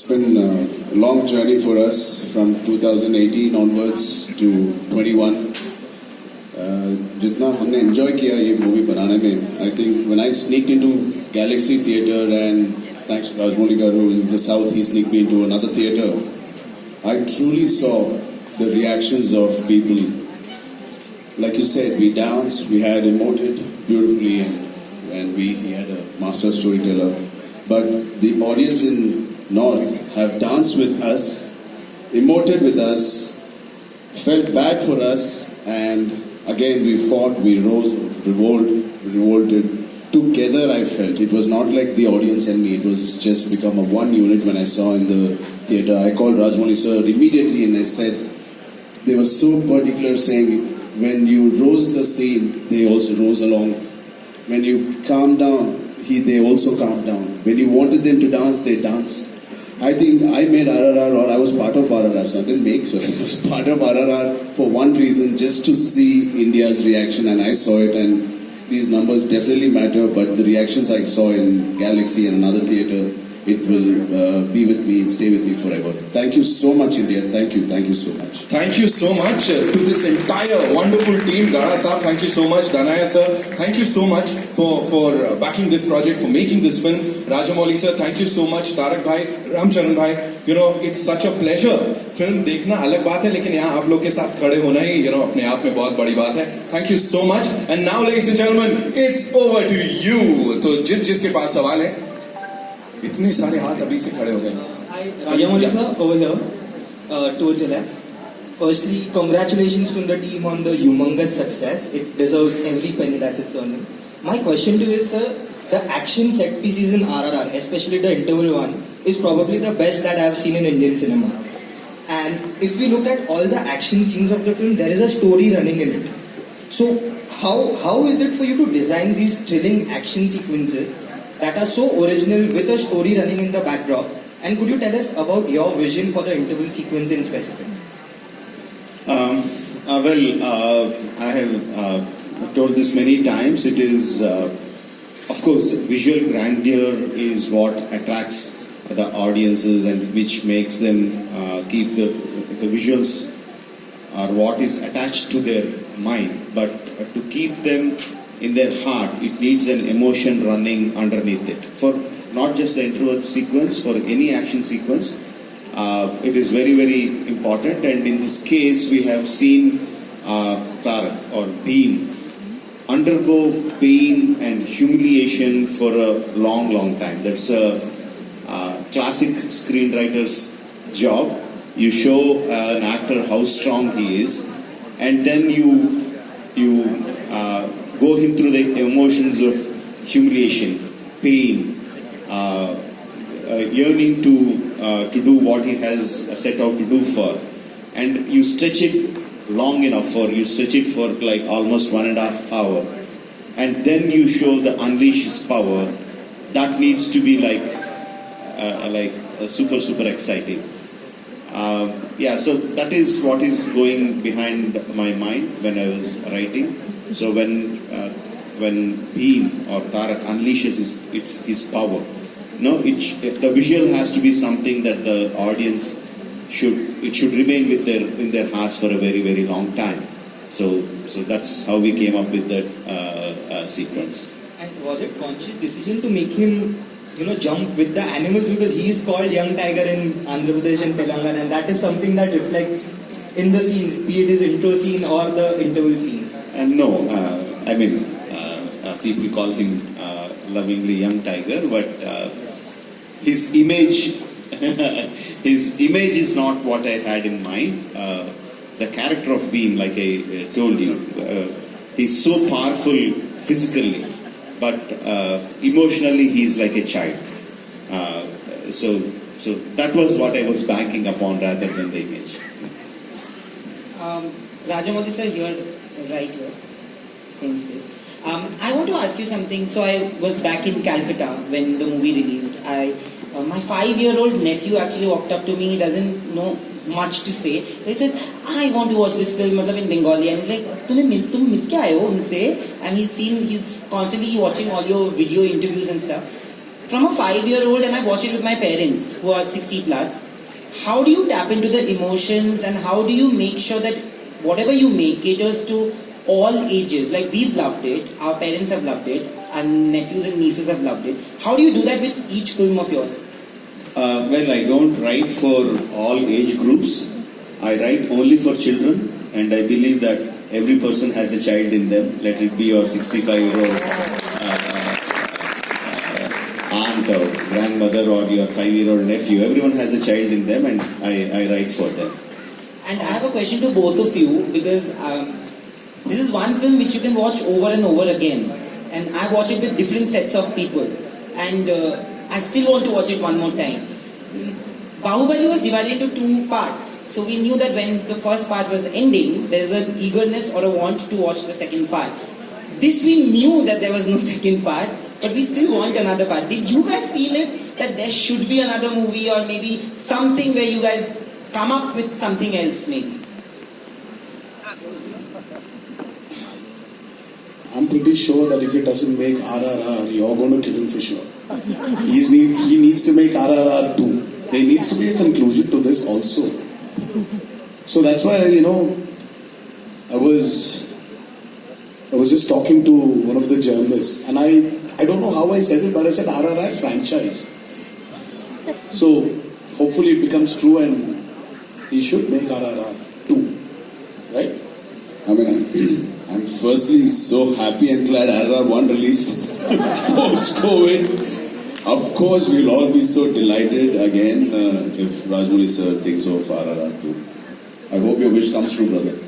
It's been a long journey for us from 2018 onwards to 21. जितना हमने enjoy किया ये movie बनाने में, I think when I sneaked into Galaxy Theatre and thanks to Rajamouli Garu in the south, he sneaked me into another theatre. I truly saw the reactions of people. Like you said, we danced, we had emoted beautifully, and he had a master storyteller. But the audience in North have danced with us, emoted with us, felt bad for us, and again we fought, we rose, revolted. Together I felt. It was not like the audience and me, it was just become a one unit when I saw in the theatre. I called Rajamouli sir immediately and I said, they were so particular saying, when you rose the scene, they also rose along. When you calm down, they also calmed down. When you wanted them to dance, they danced. I think I made RRR, or I was part of RRR, so I didn't make, so I was part of RRR for one reason, just to see India's reaction, and I saw it, and these numbers definitely matter, but the reactions I saw in Galaxy and another theatre, it will be with me and stay with me forever. Thank you so much, India. Thank you so much. Thank you so much to this entire wonderful team. Gada sir, thank you so much. Danaya sir, thank you so much for backing this project, for making this film. Rajamouli sir, thank you so much. Tarak bhai, Charan bhai, it's such a pleasure. Film देखना अलग बात है, लेकिन यहाँ आप लोग के साथ खड़े होना ही अपने आप में बहुत बड़ी बात है. Thank you so much. And now, ladies and gentlemen, it's over to you. तो जिसके पास सवाल है, इतने सारे हाथ अभी से खड़े हो गए. Hi, Rajamouli sir, over here, towards your left. Firstly, congratulations to the team on the humongous success. It deserves every penny that it's earning. My question to you is, sir, the action set pieces in RRR, especially the interval one, is probably the best that I have seen in Indian cinema. And if we look at all the action scenes of the film, there is a story running in it. So how is it for you to design these thrilling action sequences that are so original with a story running in the backdrop? And could you tell us about your vision for the interval sequence in specific? I have told this many times. It is, of course, visual grandeur is what attracts the audiences and which makes them keep the visuals are what is attached to their mind. But to keep them in their heart, it needs an emotion running underneath it. For not just the interval sequence, for any action sequence, it is very, very important. And in this case, we have seen Tarak or Bhim undergo pain and humiliation for a long, long time. That's a classic screenwriter's job. You show an actor how strong he is, and then you go him through the emotions of humiliation, pain, yearning to do what he has set out to do for, and you stretch it long enough, or you stretch it for like almost 1.5 hours, and then you show the unleash his power. That needs to be like super exciting. So that is what is going behind my mind when I was writing. So when Bhim or Tarak unleashes his power, the visual has to be something that the audience should remain in their hearts for a very, very long time. So that's how we came up with that sequence. And was it conscious decision to make him jump with the animals, because he is called Young Tiger in Andhra Pradesh and Telangana, and that is something that reflects in the scenes, be it his intro scene or the interval scene? And no, people call him lovingly Young Tiger, but his image is not what I had in mind. The character of Bhim, like I told you, he's so powerful physically, but emotionally he's like a child. So that was what I was banking upon rather than the image. Rajamouli sir, you're right here, same space. I want to ask you something. So I was back in Calcutta when the movie released. My 5-year-old nephew actually walked up to me. He doesn't know much to say, but he said, I want to watch this film in Bengali. And like, tum mil ke aaye ho unse? And he's constantly watching all your video interviews and stuff. from a 5-year-old, and I watch it with my parents who are 60 plus, how do you tap into the emotions and how do you make sure that whatever you make caters to all ages? Like we've loved it, our parents have loved it, our nephews and nieces have loved it. How do you do that with each film of yours? Well, I don't write for all age groups. I write only for children, and I believe that every person has a child in them. Let it be your 65-year-old aunt or grandmother or your 5-year-old nephew. Everyone has a child in them, and I write for them. And I have a question to both of you because this is one film which you can watch over and over again. And I watch it with different sets of people. And I still want to watch it one more time. Bahubali was divided into 2 parts. So we knew that when the first part was ending, there's an eagerness or a want to watch the second part. This we knew that there was no second part, but we still want another part. Did you guys feel it that there should be another movie or maybe something where you guys come up with something else maybe? I'm pretty sure that if it doesn't make RRR, you're going to kill him for sure. He needs to make RRR 2. There needs to be a conclusion to this also. So that's why, I was just talking to one of the journalists, and I don't know how I said it, but I said RRR franchise. So hopefully it becomes true, and he should make RRR 2, right? I mean, I'm firstly so happy and glad RRR 1 released post-COVID. Of course, we'll all be so delighted again if Rajamouli sir thinks of RRR 2. I hope your wish comes true, brother.